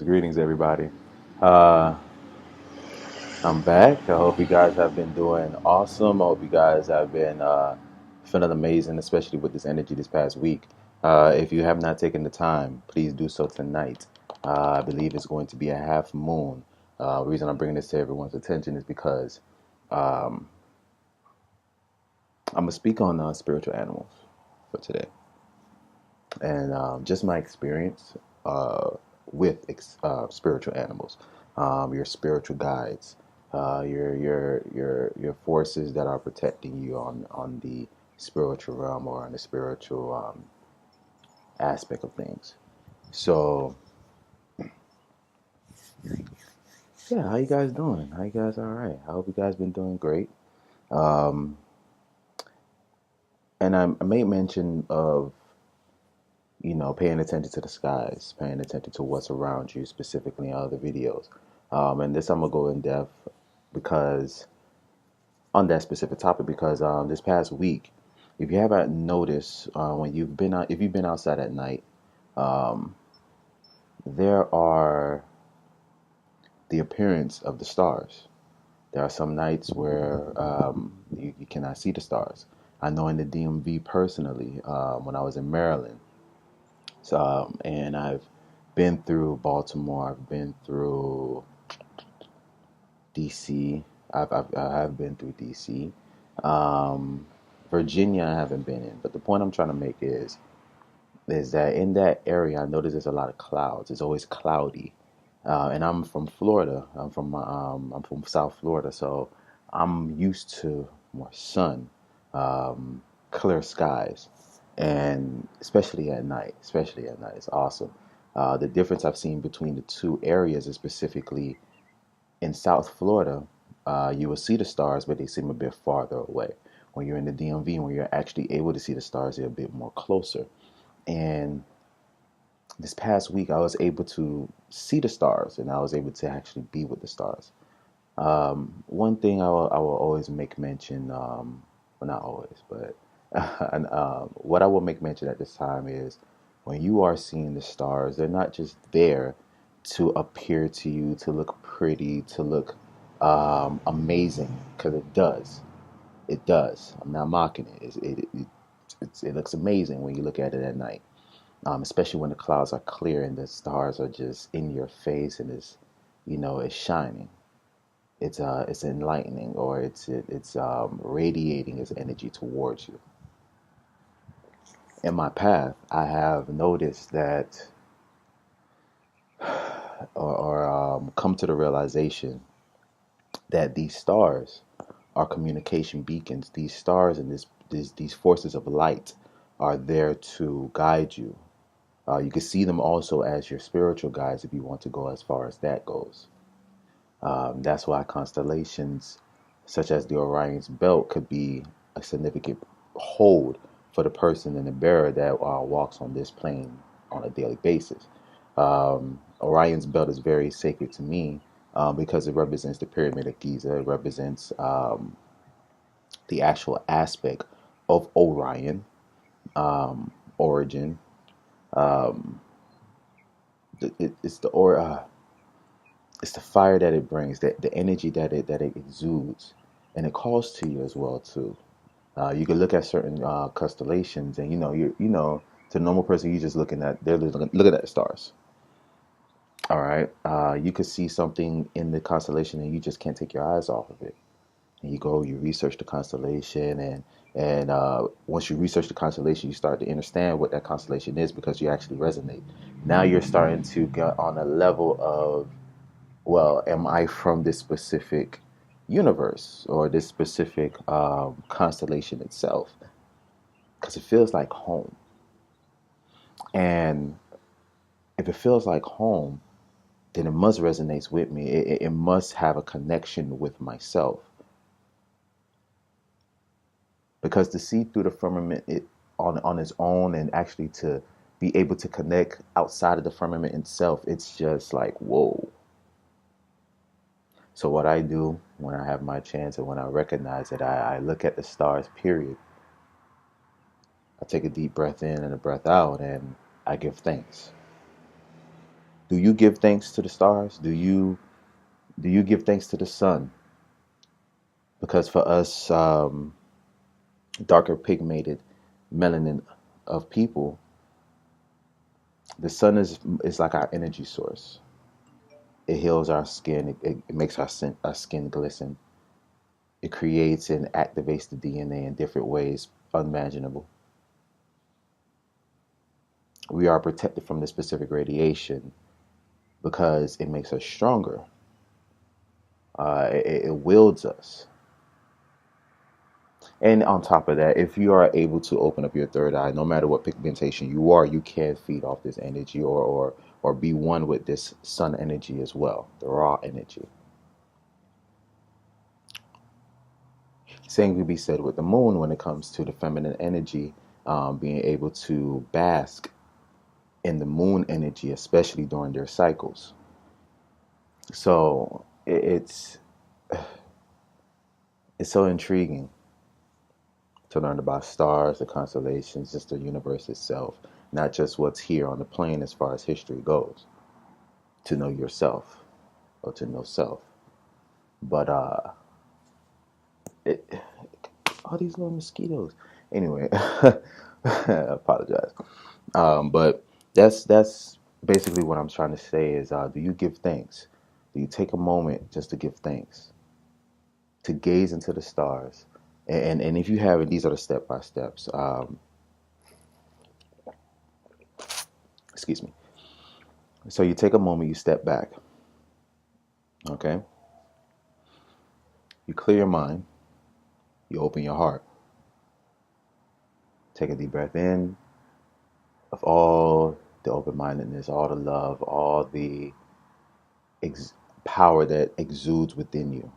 Greetings, everybody. Uh, I'm back. I hope you guys have been doing awesome. I hope you guys have been feeling amazing, especially with this energy this past week. If you have not taken the time, please do so tonight. I believe it's going to be a half moon. The reason I'm bringing this to everyone's attention is because um, I'm going to speak on spiritual animals for today. And just my experience uh, with spiritual animals, your spiritual guides, your forces that are protecting you on the spiritual realm or on the spiritual aspect of things. So yeah, how you guys doing? How you guys all right? I hope you guys been doing great. Um, and I made mention of paying attention to the skies, paying attention to what's around you, specifically in other videos. And this I'm gonna go in depth because on that specific topic because this past week, if you haven't noticed, when you've been out, if you've been outside at night, um, there are the appearance of the stars. There are some nights where you cannot see the stars. I know in the DMV personally, when I was in Maryland. So, and I've been through Baltimore. I've been through DC. I have been through DC. Um, Virginia, I haven't been in. But the point I'm trying to make is that in that area, I notice there's a lot of clouds. It's always cloudy. And I'm from Florida. I'm from South Florida, so I'm used to more sun, um, clear skies, and especially at night, it's awesome. The difference I've seen between the two areas is specifically in South Florida, you will see the stars, but they seem a bit farther away. When you're in the DMV, when you're actually able to see the stars, they're a bit more closer. And this past week, I was able to see the stars, and I was able to actually be with the stars. One thing I will always make mention, well, not always, but and, what I will make mention at this time is when you are seeing the stars, they're not just there to appear to you, to look pretty, to look amazing, because it does. It does. I'm not mocking it. It looks amazing when you look at it at night, especially when the clouds are clear and the stars are just in your face and it's shining. It's enlightening, or it's radiating its energy towards you. In my path, I have noticed that, or come to the realization that these stars are communication beacons. These stars and these forces of light are there to guide you. You can see them also as your spiritual guides if you want to go as far as that goes. That's why constellations such as the Orion's belt could be a significant hold for the person and the bearer that walks on this plane on a daily basis. Orion's belt is very sacred to me because it represents the Pyramid of Giza. It represents the actual aspect of Orion, origin. Um, it's the it's the fire that it brings, the energy that it exudes, and it calls to you as well too. You can look at certain constellations, and to a normal person, you just looking at the stars. All right, you could see something in the constellation, and you just can't take your eyes off of it. And you research the constellation, and once you research the constellation, you start to understand what that constellation is because you actually resonate. Now you're starting to get on a level of, well, am I from this specific universe or this specific constellation itself? Because it feels like home. And if it feels like home, then it must resonate with me. It must have a connection with myself. Because to see through the firmament on its own and actually to be able to connect outside of the firmament itself, it's just like, whoa. So what I do when I have my chance and when I recognize it, I look at the stars, period. I take a deep breath in and a breath out, and I give thanks. Do you give thanks to the stars? Do you give thanks to the sun? Because for us, darker pigmented melanin of people, the sun is like our energy source. It heals our skin. It makes our skin glisten. It creates and activates the DNA in different ways unimaginable. We are protected from this specific radiation because it makes us stronger. It wields us. And on top of that, if you are able to open up your third eye, no matter what pigmentation you are, you can feed off this energy or be one with this sun energy as well, the raw energy. Same could be said with the moon when it comes to the feminine energy, being able to bask in the moon energy, especially during their cycles. So it's so intriguing to learn about stars, the constellations, just the universe itself, not just what's here on the plane as far as history goes, to know yourself or to know self. But it, all these little mosquitoes. Anyway, I apologize. But that's basically what I'm trying to say is, do you give thanks? Do you take a moment just to give thanks, to gaze into the stars? And if you haven't, these are the step by steps. Excuse me. So you take a moment, you step back, okay? You clear your mind, you open your heart, take a deep breath in of all the open mindedness, all the love, all the power that exudes within you.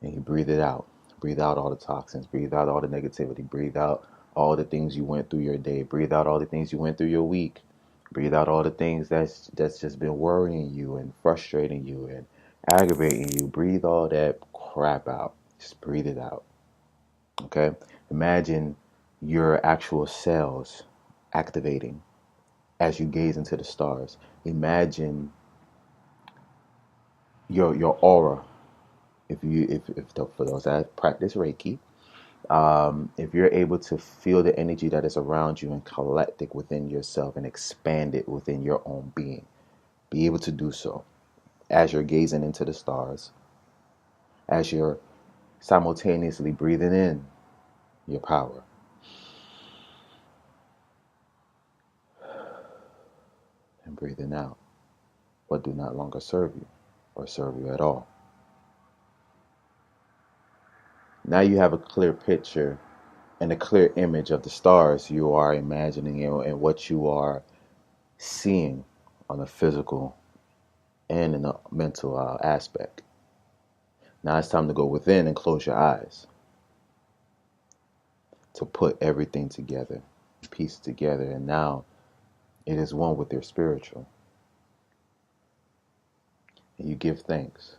And you breathe it out. Breathe out all the toxins, breathe out all the negativity, breathe out all the things you went through your day, breathe out all the things you went through your week, breathe out all the things that's just been worrying you and frustrating you and aggravating you. Breathe all that crap out. Just breathe it out. Okay? Imagine your actual cells activating as you gaze into the stars. Imagine your aura. For those that practice Reiki, if you're able to feel the energy that is around you and collect it within yourself and expand it within your own being, be able to do so as you're gazing into the stars, as you're simultaneously breathing in your power and breathing out what do not longer serve you or serve you at all. Now you have a clear picture and a clear image of the stars you are imagining and what you are seeing on a physical and in a mental aspect. Now it's time to go within and close your eyes to put everything together, piece together, and now it is one with your spiritual. And you give thanks.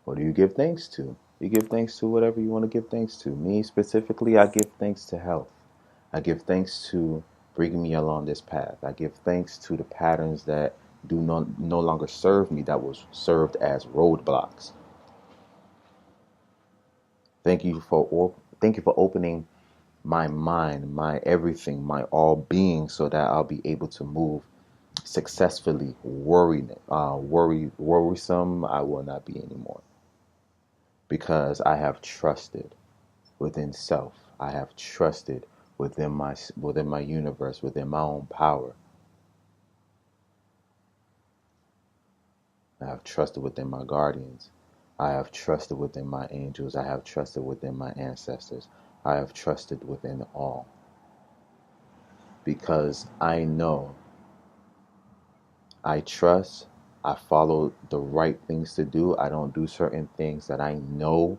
What do you give thanks to? You give thanks to whatever you want to give thanks to. Me specifically, I give thanks to health. I give thanks to bringing me along this path. I give thanks to the patterns that do no longer serve me, that was served as roadblocks. Thank you for opening my mind, my everything, my all being, so that I'll be able to move successfully. Worrisome, I will not be anymore, because I have trusted within self. I have trusted within my universe, within my own power. I have trusted within my guardians. I have trusted within my angels. I have trusted within my ancestors. I have trusted within all, because I know, I trust, I follow the right things to do. I don't do certain things that I know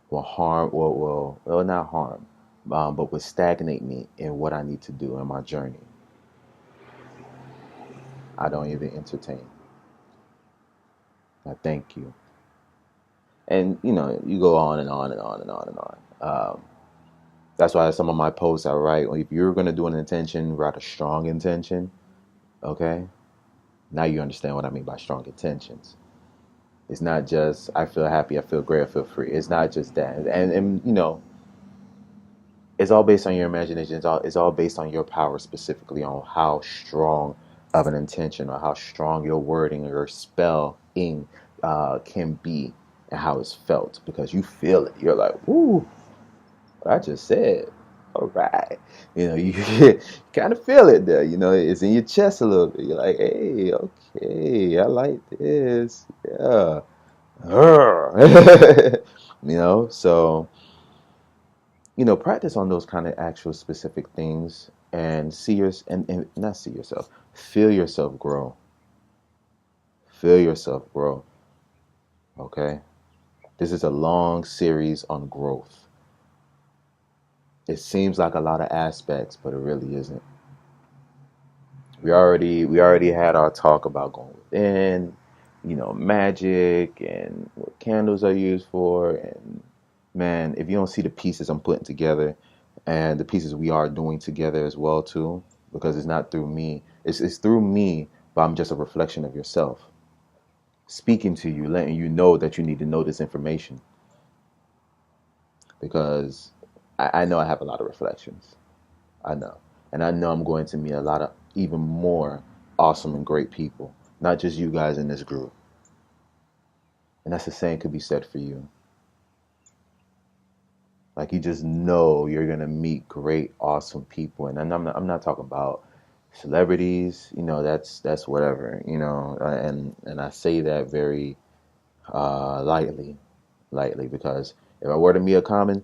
will harm, or will not harm, but will stagnate me in what I need to do in my journey. I don't even entertain. I thank you. And you go on and on and on and on and on. That's why some of my posts I write, if you're going to do an intention, write a strong intention, okay? Now you understand what I mean by strong intentions. It's not just I feel happy, I feel great, I feel free. It's not just that. And you know, it's all based on your imagination. It's all based on your power, specifically on how strong of an intention or how strong your wording or your spelling can be and how it's felt, because you feel it. You're like, "Woo, what I just said. All right." You know, you kind of feel it there. You know, it's in your chest a little bit. You're like, "Hey, okay, I like this. Yeah." You know, so practice on those kind of actual specific things and see your and not see yourself, feel yourself grow. Feel yourself grow. Okay? This is a long series on growth. It seems like a lot of aspects, but it really isn't. We already had our talk about going within, magic and what candles are used for. And man, if you don't see the pieces I'm putting together and the pieces we are doing together as well too, because it's not through me, it's through me, but I'm just a reflection of yourself speaking to you, letting you know that you need to know this information, because I know I have a lot of reflections. I know. And I know I'm going to meet a lot of even more awesome and great people, not just you guys in this group. And that's the same could be said for you. Like, you just know you're going to meet great, awesome people. And I'm not talking about celebrities, that's whatever, and I say that very lightly, because if I were to meet a common,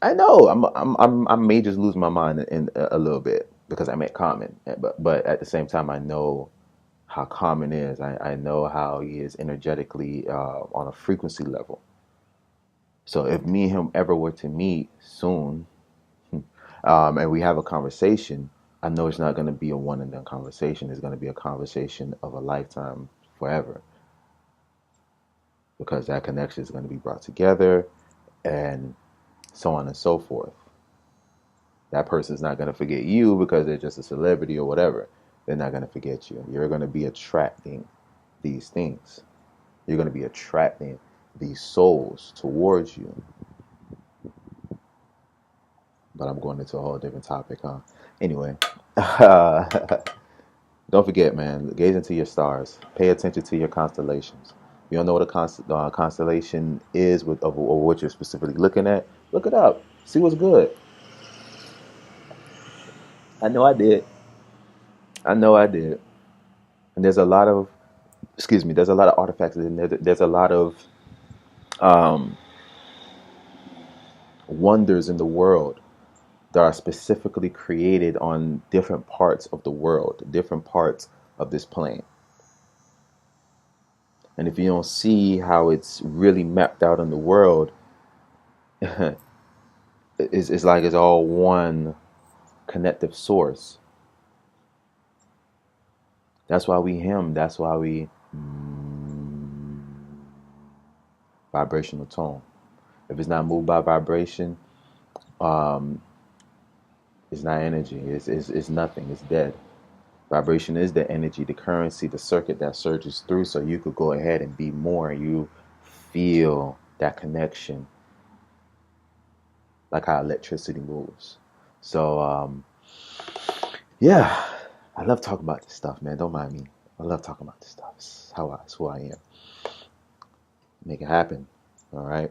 I know I may just lose my mind in a little bit because I met Common, but at the same time I know how Common is. I know how he is energetically on a frequency level. So if me and him ever were to meet soon, and we have a conversation, I know it's not going to be a one and done conversation. It's going to be a conversation of a lifetime, forever, because that connection is going to be brought together, and so on and so forth. That person's not going to forget you because they're just a celebrity or whatever. They're not going to forget you. You're going to be attracting these things. You're going to be attracting these souls towards you. But I'm going into a whole different topic, huh? Anyway, don't forget, man, gaze into your stars. Pay attention to your constellations. You don't know what a constellation is or what you're specifically looking at? Look it up. See what's good. I know I did. And there's a lot of, there's a lot of artifacts in there. There's a lot of wonders in the world that are specifically created on different parts of the world, different parts of this plane. And if you don't see how it's really mapped out in the world, it's like it's all one connective source. That's why we hymn. That's why we vibrational tone. If it's not moved by vibration, it's not energy. It's nothing. It's dead. Vibration is the energy, the currency, the circuit that surges through, so you could go ahead and be more, and you feel that connection, like how electricity moves. So, yeah, I love talking about this stuff, man. Don't mind me. I love talking about this stuff. It's who I am. Make it happen. All right.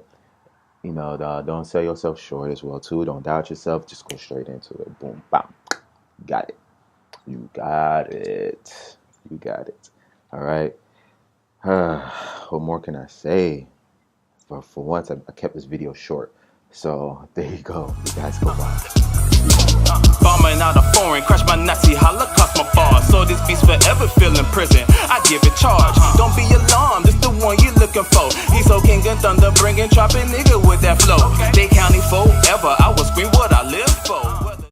Don't sell yourself short as well, too. Don't doubt yourself. Just go straight into it. Boom, bam. Got it. You got it. All right. What more can I say? For once, I kept this video short. So there you go. You guys go watch. Bombing out of foreign, crash my Nazi Holocaust, my bar. So this beast forever feel in prison. I give it charge. Don't be alarmed, this the one you looking for. He's so king and thunder, bringing chopping nigga with that flow. They counting forever. I